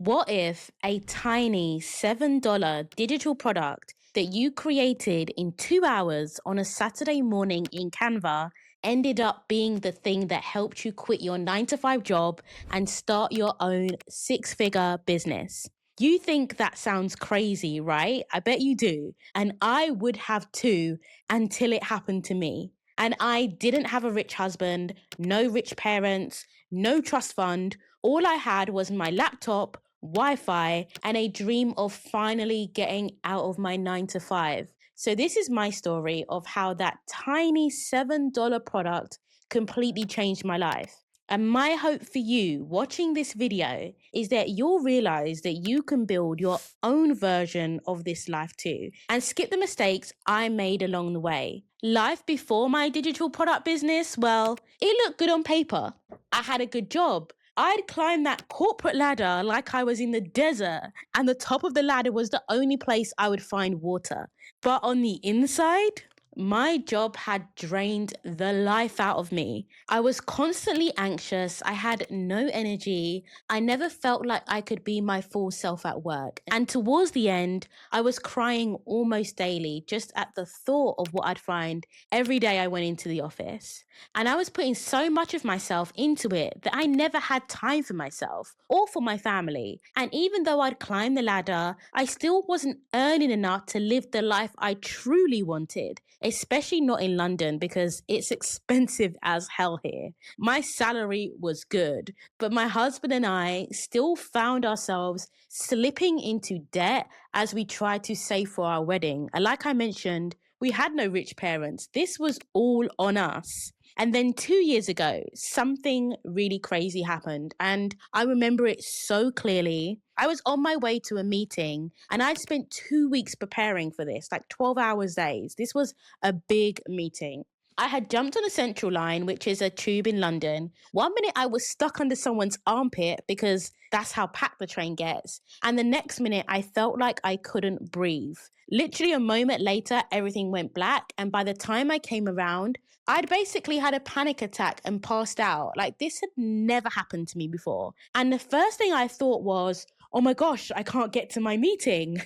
What if a tiny $7 digital product that you created in 2 hours on a Saturday morning in Canva ended up being the thing that helped you quit your 9 to 5 job and start your own 6 figure business? You think that sounds crazy, right? I bet you do. And I would have too until it happened to me. And I didn't have a rich husband, no rich parents, no trust fund. All I had was my laptop, Wi-Fi, and a dream of finally getting out of my 9 to 5. So this is my story of how that tiny $7 product completely changed my life. And my hope for you watching this video is that you'll realize that you can build your own version of this life too, and skip the mistakes I made along the way. Life before my digital product business, well, it looked good on paper. I had a good job. I'd climbed that corporate ladder like I was in the desert, and the top of the ladder was the only place I would find water. But on the inside, my job had drained the life out of me. I was constantly anxious. I had no energy. I never felt like I could be my full self at work. And towards the end, I was crying almost daily just at the thought of what I'd find every day I went into the office. And I was putting so much of myself into it that I never had time for myself or for my family. And even though I'd climbed the ladder, I still wasn't earning enough to live the life I truly wanted, especially not in London because it's expensive as hell here. My salary was good, but my husband and I still found ourselves slipping into debt as we tried to save for our wedding. And like I mentioned, we had no rich parents. This was all on us. And then 2 years ago, something really crazy happened. And I remember it so clearly. I was on my way to a meeting and I'd spent 2 weeks preparing for this, like 12 hours days. This was a big meeting. I had jumped on a Central Line, which is a tube in London. 1 minute I was stuck under someone's armpit because that's how packed the train gets. And the next minute I felt like I couldn't breathe. Literally a moment later, everything went black. And by the time I came around, I'd basically had a panic attack and passed out. Like this had never happened to me before. And the first thing I thought was, oh my gosh, I can't get to my meeting.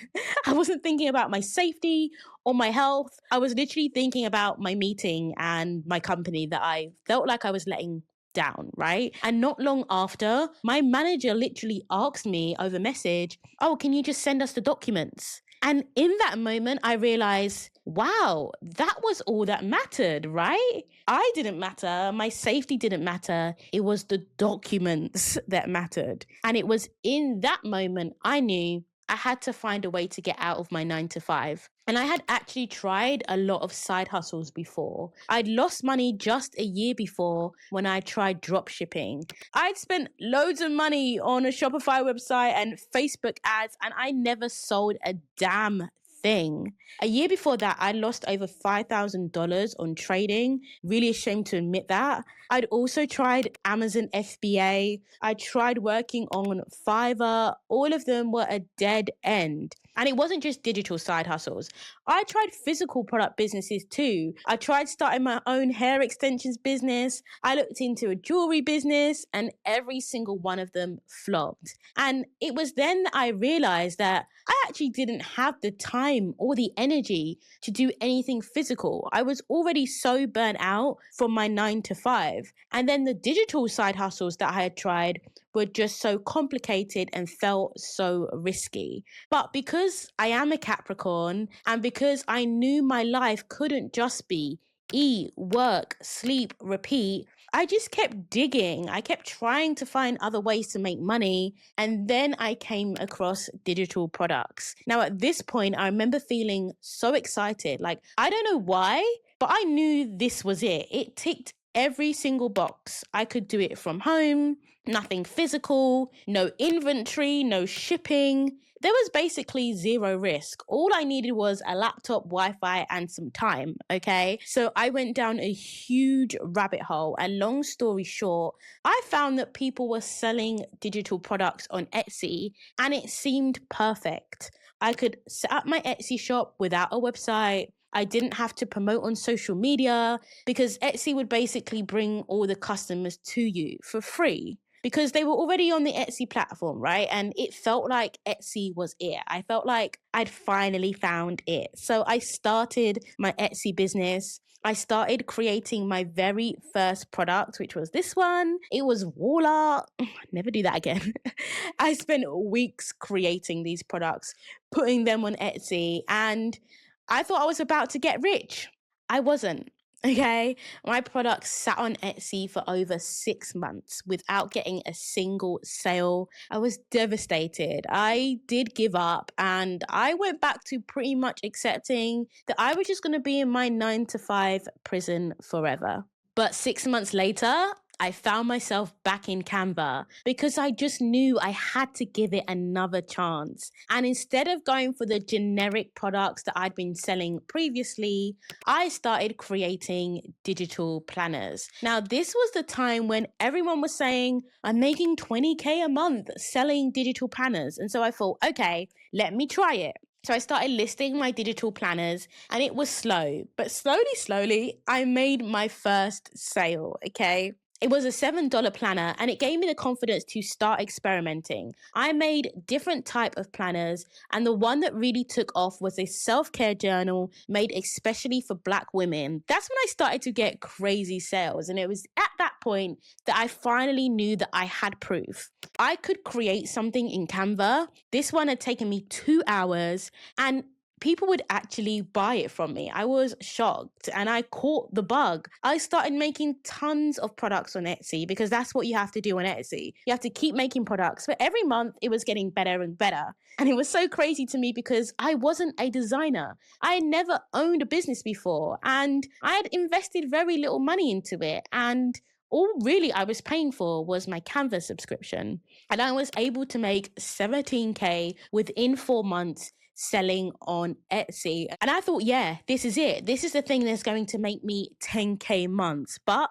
I wasn't thinking about my safety or my health. I was literally thinking about my meeting and my company that I felt like I was letting down, right? And not long after, my manager literally asked me over message, oh, can you just send us the documents? And in that moment, I realized, wow, that was all that mattered, right? I didn't matter. My safety didn't matter. It was the documents that mattered. And it was in that moment I knew I had to find a way to get out of my 9 to 5. And I had actually tried a lot of side hustles before. I'd lost money just a year before when I tried drop shipping. I'd spent loads of money on a Shopify website and Facebook ads, and I never sold a damn thing. A year before that, I lost over $5,000 on trading. Really ashamed to admit that. I'd also tried Amazon FBA. I tried working on Fiverr. All of them were a dead end. And it wasn't just digital side hustles. I tried physical product businesses too. I tried starting my own hair extensions business. I looked into a jewelry business, and every single one of them flopped. And it was then that I realized that I actually didn't have the time or the energy to do anything physical. I was already so burnt out from my 9 to 5. And then the digital side hustles that I had tried were just so complicated and felt so risky. But because I am a Capricorn and because I knew my life couldn't just be eat, work, sleep, repeat, I just kept digging. I kept trying to find other ways to make money. And then I came across digital products. Now, at this point, I remember feeling so excited. Like, I don't know why, but I knew this was it. It ticked every single box. I could do it from home, nothing physical, no inventory, no shipping. There was basically zero risk. All I needed was a laptop, Wi-Fi, and some time, okay? So I went down a huge rabbit hole, and long story short, I found that people were selling digital products on Etsy, and it seemed perfect. I could set up my Etsy shop without a website. I didn't have to promote on social media because Etsy would basically bring all the customers to you for free. because they were already on the Etsy platform, right? And it felt like Etsy was it. I felt like I'd finally found it. So I started my Etsy business. I started creating my very first product, which was this one. It was wall art. Never do that again. I spent weeks creating these products, putting them on Etsy, and I thought I was about to get rich. I wasn't. Okay. My products sat on Etsy for over 6 months without getting a single sale. I was devastated. I did give up and I went back to pretty much accepting that I was just going to be in my 9 to 5 prison forever. But 6 months later, I found myself back in Canva because I just knew I had to give it another chance. And instead of going for the generic products that I'd been selling previously, I started creating digital planners. Now, this was the time when everyone was saying, I'm making 20K a month selling digital planners. And so I thought, okay, let me try it. So I started listing my digital planners and it was slow, but slowly, I made my first sale, okay? It was a $7 planner and it gave me the confidence to start experimenting. I made different type of planners and the one that really took off was a self-care journal made especially for Black women. That's when I started to get crazy sales, and it was at that point that I finally knew that I had proof. I could create something in Canva. This one had taken me 2 hours and people would actually buy it from me. I was shocked and I caught the bug. I started making tons of products on Etsy because that's what you have to do on Etsy. You have to keep making products, but every month it was getting better and better. And it was so crazy to me because I wasn't a designer. I had never owned a business before and I had invested very little money into it. And all really I was paying for was my Canva subscription. And I was able to make 17K within 4 months selling on Etsy. And I thought, yeah, this is it. This is the thing that's going to make me 10K months. But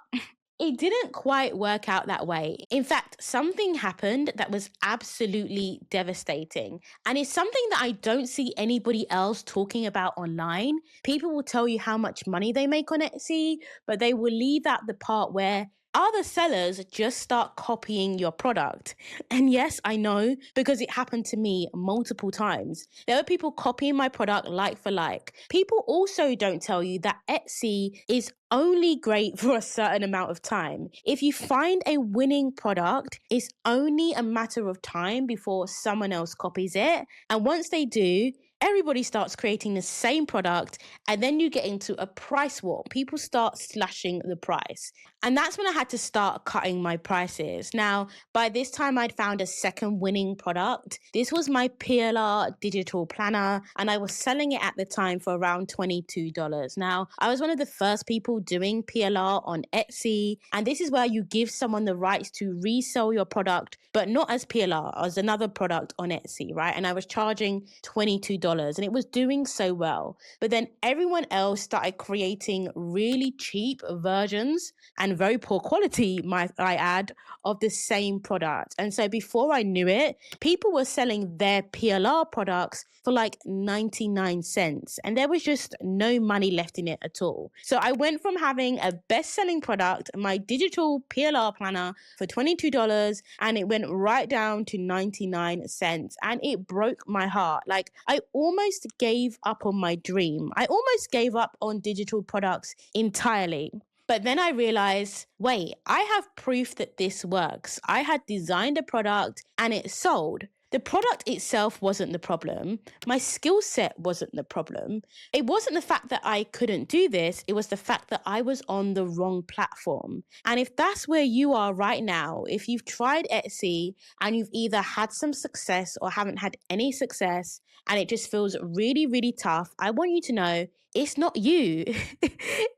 it didn't quite work out that way. In fact, something happened that was absolutely devastating. And it's something that I don't see anybody else talking about online. People will tell you how much money they make on Etsy, but they will leave out the part where other sellers just start copying your product. And yes, I know, because it happened to me multiple times. There were people copying my product like for like. People also don't tell you that Etsy is only great for a certain amount of time. If you find a winning product, it's only a matter of time before someone else copies it. And once they do, everybody starts creating the same product, and then you get into a price war. People start slashing the price. And that's when I had to start cutting my prices. Now, by this time, I'd found a second winning product. This was my PLR digital planner, and I was selling it at the time for around $22. Now, I was one of the first people doing PLR on Etsy, and this is where you give someone the rights to resell your product, but not as PLR, as another product on Etsy, right? And I was charging $22 and it was doing so well. But then everyone else started creating really cheap versions and very poor quality, might I add, of the same product. And so before I knew it, people were selling their PLR products for like 99 cents. And there was just no money left in it at all. So I went from having a best-selling product, my digital PLR planner, for $22, and it went right down to 99 cents. And it broke my heart. Like, I almost gave up on my dream. I almost gave up on digital products entirely. But then I realized, wait, I have proof that this works. I had designed a product and it sold. The product itself wasn't the problem. My skill set wasn't the problem. It wasn't the fact that I couldn't do this. It was the fact that I was on the wrong platform. And if that's where you are right now, if you've tried Etsy and you've either had some success or haven't had any success, and it just feels really, really tough, I want you to know it's not you.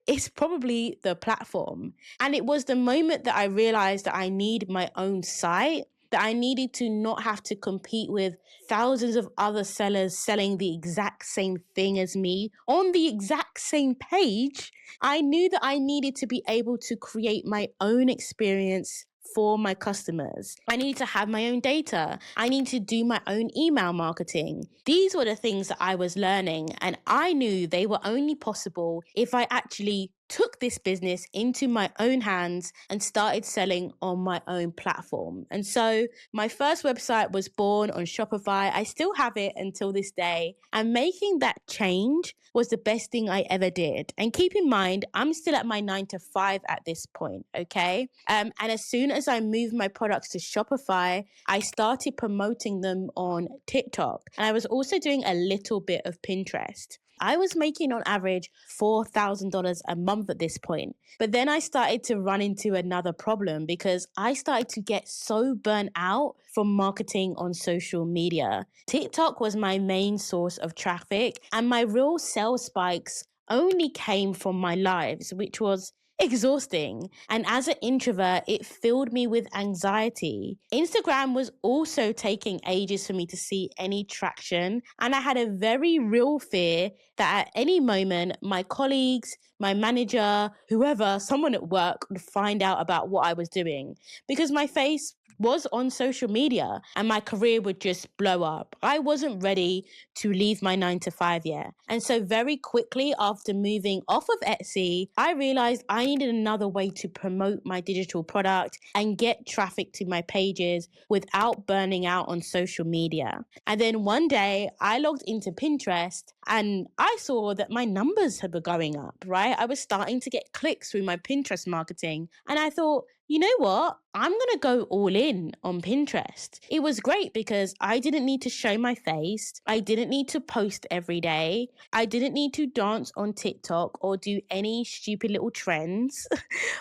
It's probably the platform. And it was the moment that I realized that I need my own site, that I needed to not have to compete with thousands of other sellers selling the exact same thing as me on the exact same page. I knew that I needed to be able to create my own experience for my customers. I need to have my own data. I need to do my own email marketing. These were the things that I was learning, and I knew they were only possible if I actually took this business into my own hands and started selling on my own platform. And so my first website was born on Shopify. I still have it until this day. And making that change was the best thing I ever did. And keep in mind, I'm still at my 9 to 5 at this point, okay? And as soon as I moved my products to Shopify, I started promoting them on TikTok. And I was also doing a little bit of Pinterest. I was making on average $4,000 a month at this point. But then I started to run into another problem because I started to get so burnt out from marketing on social media. TikTok was my main source of traffic, and my real sales spikes only came from my lives, which was exhausting. And as an introvert, it filled me with anxiety. Instagram was also taking ages for me to see any traction. And I had a very real fear that at any moment, my colleagues, my manager, whoever, someone at work would find out about what I was doing because my face was on social media and my career would just blow up. I wasn't ready to leave my 9 to 5 yet. And so very quickly after moving off of Etsy, I realized I needed another way to promote my digital product and get traffic to my pages without burning out on social media. And then one day I logged into Pinterest and I saw that my numbers had been going up, right? I was starting to get clicks through my Pinterest marketing. And I thought, you know what? I'm going to go all in on Pinterest. It was great because I didn't need to show my face. I didn't need to post every day. I didn't need to dance on TikTok or do any stupid little trends.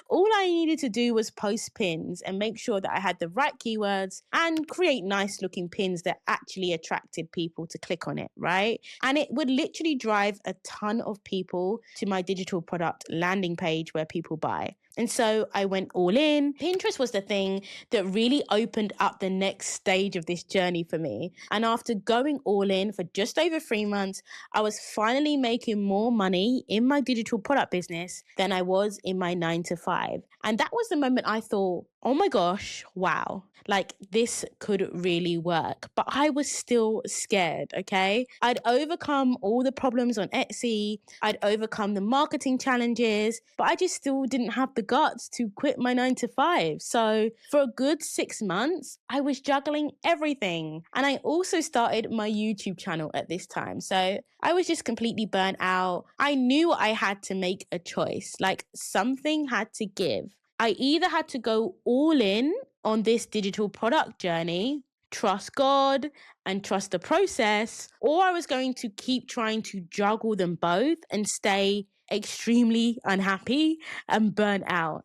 All I needed to do was post pins and make sure that I had the right keywords and create nice looking pins that actually attracted people to click on it, right? And it would literally drive a ton of people to my digital product landing page where people buy. And so I went all in. Pinterest was the thing that really opened up the next stage of this journey for me. And after going all in for just over 3 months, I was finally making more money in my digital product business than I was in my 9 to 5. And that was the moment I thought, oh my gosh, wow, like this could really work. But I was still scared, okay? I'd overcome all the problems on Etsy. I'd overcome the marketing challenges, but I just still didn't have the guts to quit my 9 to 5. So for a good 6 months, I was juggling everything. And I also started my YouTube channel at this time. So I was just completely burnt out. I knew I had to make a choice, like something had to give. I either had to go all in on this digital product journey, trust God and trust the process, or I was going to keep trying to juggle them both and stay extremely unhappy and burnt out.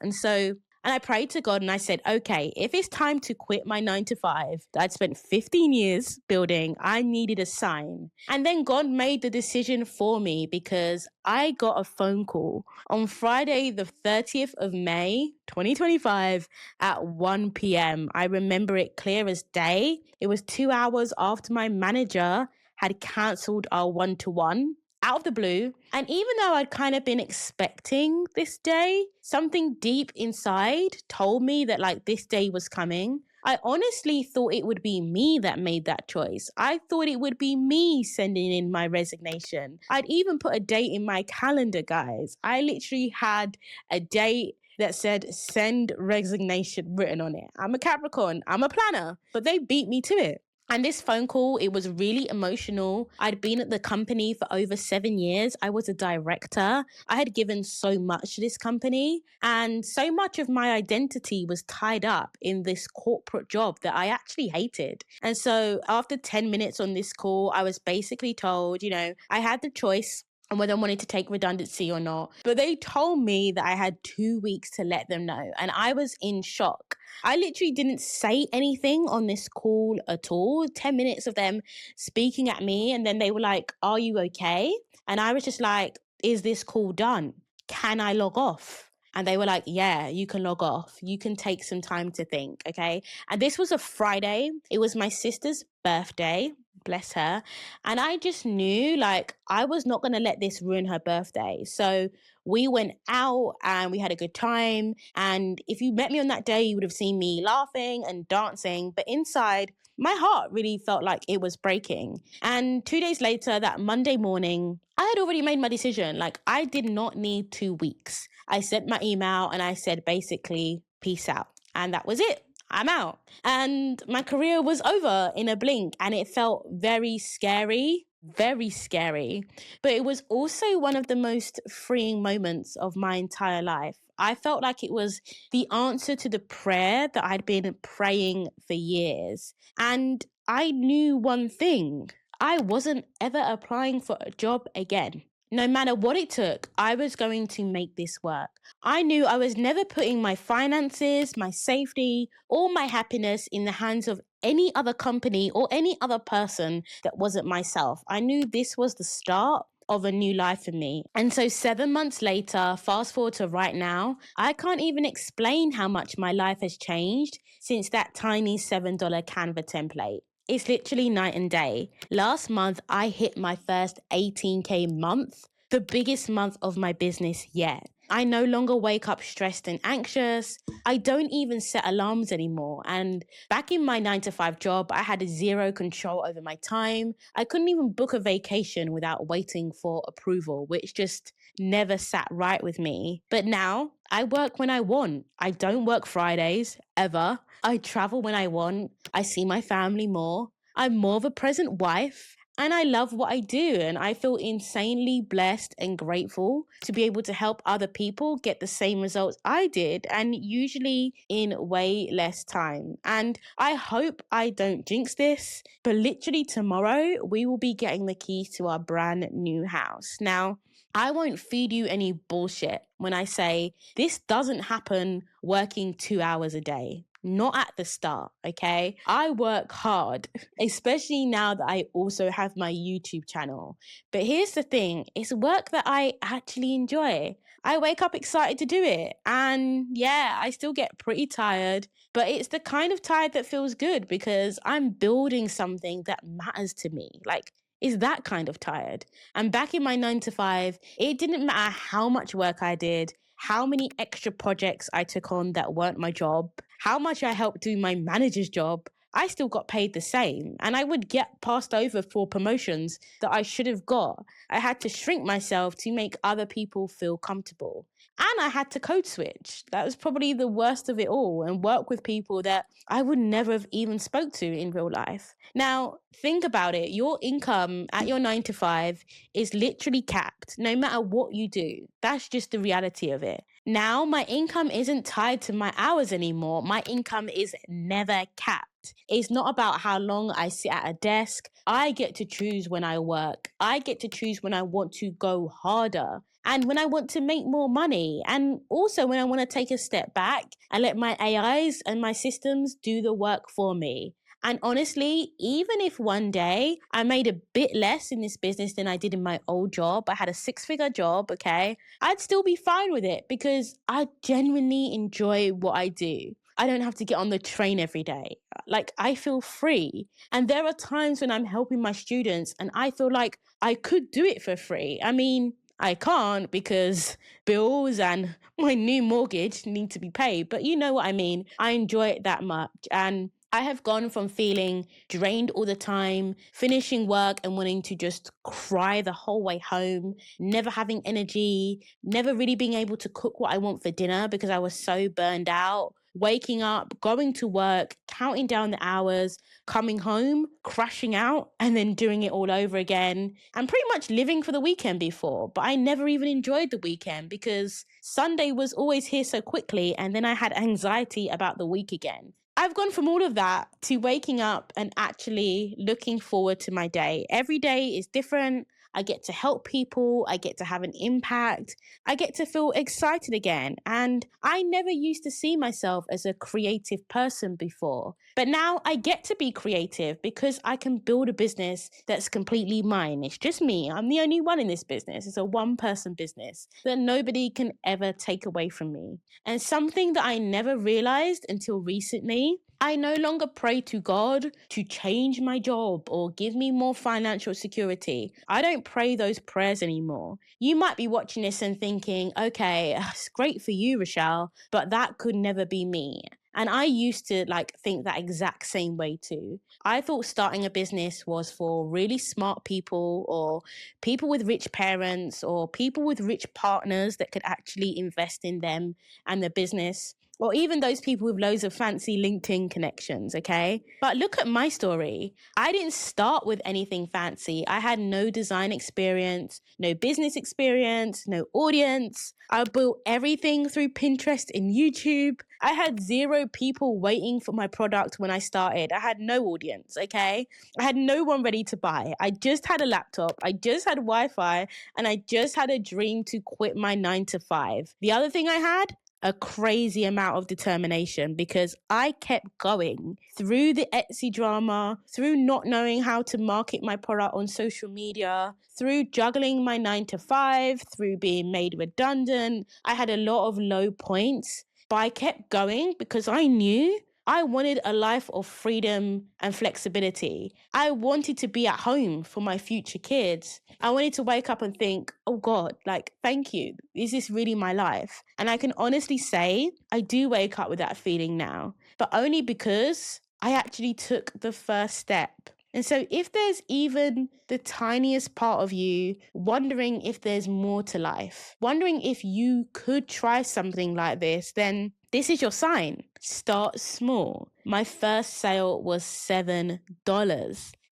And I prayed to God and I said, okay, if it's time to quit my 9 to 5 that I'd spent 15 years building, I needed a sign. And then God made the decision for me because I got a phone call on Friday, the 30th of May, 2025 at 1 p.m. I remember it clear as day. It was 2 hours after my manager had cancelled our one-to-one out of the blue. And even though I'd kind of been expecting this day, something deep inside told me that like this day was coming. I honestly thought it would be me that made that choice. I thought it would be me sending in my resignation. I'd even put a date in my calendar, guys. I literally had a date that said send resignation written on it. I'm a Capricorn, I'm a planner, but they beat me to it. And this phone call, it was really emotional. I'd been at the company for over 7 years. I was a director. I had given so much to this company, and so much of my identity was tied up in this corporate job that I actually hated. And so after 10 minutes on this call, I was basically told, I had the choice on whether I wanted to take redundancy or not. But they told me that I had 2 weeks to let them know. And I was in shock. I literally didn't say anything on this call at all. 10 minutes of them speaking at me. And then they were like, are you okay? And I was just like, is this call done? Can I log off? And they were like, yeah, you can log off. You can take some time to think, okay? And this was a Friday. It was my sister's birthday. Bless her. And I just knew like I was not going to let this ruin her birthday. So we went out and we had a good time. And if you met me on that day, you would have seen me laughing and dancing. But inside, my heart really felt like it was breaking. And 2 days later, that Monday morning, I had already made my decision. Like I did not need 2 weeks. I sent my email and I said basically, peace out. And that was it. I'm out. And my career was over in a blink, and it felt very scary, very scary. But it was also one of the most freeing moments of my entire life. I felt like it was the answer to the prayer that I'd been praying for years. And I knew one thing: I wasn't ever applying for a job again. No matter what it took, I was going to make this work. I knew I was never putting my finances, my safety, or my happiness in the hands of any other company or any other person that wasn't myself. I knew this was the start of a new life for me. And so 7 months later, fast forward to right now, I can't even explain how much my life has changed since that tiny $7 Canva template. It's literally night and day. Last month, I hit my first 18K month, the biggest month of my business yet. I no longer wake up stressed and anxious. I don't even set alarms anymore. And back in my 9 to 5 job, I had zero control over my time. I couldn't even book a vacation without waiting for approval, which just never sat right with me. But now I work when I want. I don't work Fridays ever. I travel when I want. I see my family more. I'm more of a present wife. And I love what I do, and I feel insanely blessed and grateful to be able to help other people get the same results I did, and usually in way less time. And I hope I don't jinx this, but literally tomorrow we will be getting the keys to our brand new house. Now, I won't feed you any bullshit when I say this doesn't happen working 2 hours a day. Not at the start, okay? I work hard, especially now that I also have my YouTube channel. But here's the thing, it's work that I actually enjoy. I wake up excited to do it. And yeah, I still get pretty tired, but it's the kind of tired that feels good because I'm building something that matters to me. Like, is that kind of tired. And back in my 9 to 5, it didn't matter how much work I did, how many extra projects I took on that weren't my job, how much I helped do my manager's job. I still got paid the same, and I would get passed over for promotions that I should have got. I had to shrink myself to make other people feel comfortable. And I had to code switch. That was probably the worst of it all, and work with people that I would never have even spoke to in real life. Now, think about it. Your income at your 9 to 5 is literally capped no matter what you do. That's just the reality of it. Now, my income isn't tied to my hours anymore. My income is never capped. It's not about how long I sit at a desk. I get to choose when I work. I get to choose when I want to go harder and when I want to make more money. And also when I want to take a step back and let my AIs and my systems do the work for me. And honestly, even if one day I made a bit less in this business than I did in my old job, I had a 6-figure job, okay, I'd still be fine with it because I genuinely enjoy what I do. I don't have to get on the train every day. Like, I feel free. And there are times when I'm helping my students and I feel like I could do it for free. I mean, I can't because bills and my new mortgage need to be paid. But you know what I mean? I enjoy it that much. And I have gone from feeling drained all the time, finishing work and wanting to just cry the whole way home, never having energy, never really being able to cook what I want for dinner because I was so burned out, waking up, going to work, counting down the hours, coming home, crashing out, and then doing it all over again, and pretty much living for the weekend before. But I never even enjoyed the weekend because Sunday was always here so quickly, and then I had anxiety about the week again. I've gone from all of that to waking up and actually looking forward to my day. Every day is different. I get to help people. I get to have an impact. I get to feel excited again. And I never used to see myself as a creative person before. But now I get to be creative because I can build a business that's completely mine. It's just me. I'm the only one in this business. It's a one-person business that nobody can ever take away from me. And something that I never realized until recently, I no longer pray to God to change my job or give me more financial security. I don't pray those prayers anymore. You might be watching this and thinking, okay, it's great for you, Rochelle, but that could never be me. And I used to like think that exact same way too. I thought starting a business was for really smart people or people with rich parents or people with rich partners that could actually invest in them and the business, or even those people with loads of fancy LinkedIn connections, okay? But look at my story. I didn't start with anything fancy. I had no design experience, no business experience, no audience. I built everything through Pinterest and YouTube. I had 0 people waiting for my product when I started. I had no audience, okay? I had no one ready to buy. I just had a laptop. I just had Wi-Fi, and I just had a dream to quit my 9 to 5. The other thing I had, a crazy amount of determination, because I kept going through the Etsy drama, through not knowing how to market my product on social media, through juggling my 9 to 5, through being made redundant. I had a lot of low points, but I kept going because I knew I wanted a life of freedom and flexibility. I wanted to be at home for my future kids. I wanted to wake up and think, oh God, like, thank you. Is this really my life? And I can honestly say I do wake up with that feeling now, but only because I actually took the first step. And so if there's even the tiniest part of you wondering if there's more to life, wondering if you could try something like this, then this is your sign. Start small. My first sale was $7.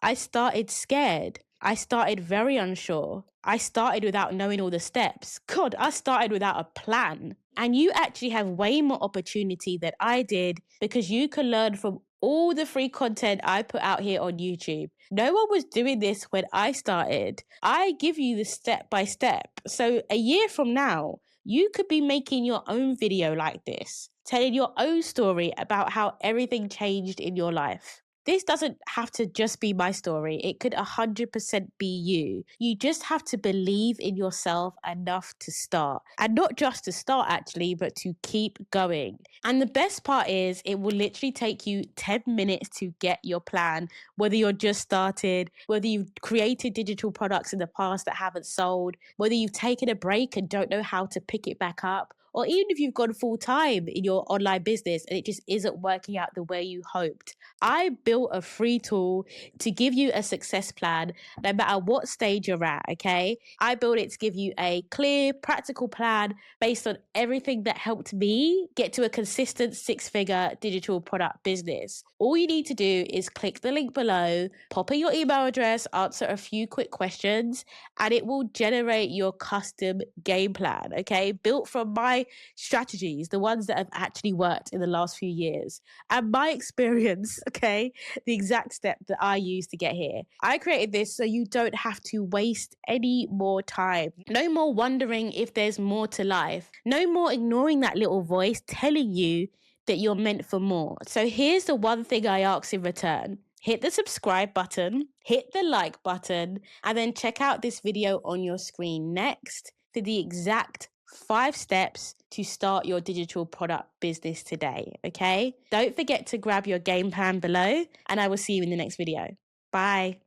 I started scared. I started very unsure. I started without knowing all the steps. God, I started without a plan. And you actually have way more opportunity than I did, because you can learn from all the free content I put out here on YouTube. No one was doing this when I started. I give you the step by step. So a year from now, you could be making your own video like this, telling your own story about how everything changed in your life. This doesn't have to just be my story. It could 100% be you. You just have to believe in yourself enough to start. And not just to start, actually, but to keep going. And the best part is it will literally take you 10 minutes to get your plan, whether you're just started, whether you've created digital products in the past that haven't sold, whether you've taken a break and don't know how to pick it back up, or even if you've gone full time in your online business and it just isn't working out the way you hoped. I built a free tool to give you a success plan no matter what stage you're at, okay? I built it to give you a clear, practical plan based on everything that helped me get to a consistent 6-figure digital product business. All you need to do is click the link below, pop in your email address, answer a few quick questions, and it will generate your custom game plan, okay? Built from my strategies, the ones that have actually worked in the last few years, and my experience, okay? The exact step that I used to get here. I created this so you don't have to waste any more time. No more wondering if there's more to life. No more ignoring that little voice telling you that you're meant for more. So here's the one thing I ask in return. Hit the subscribe button, hit the like button, and then check out this video on your screen next for the exact 5 steps to start your digital product business today, okay? Don't forget to grab your game plan below, and I will see you in the next video. Bye.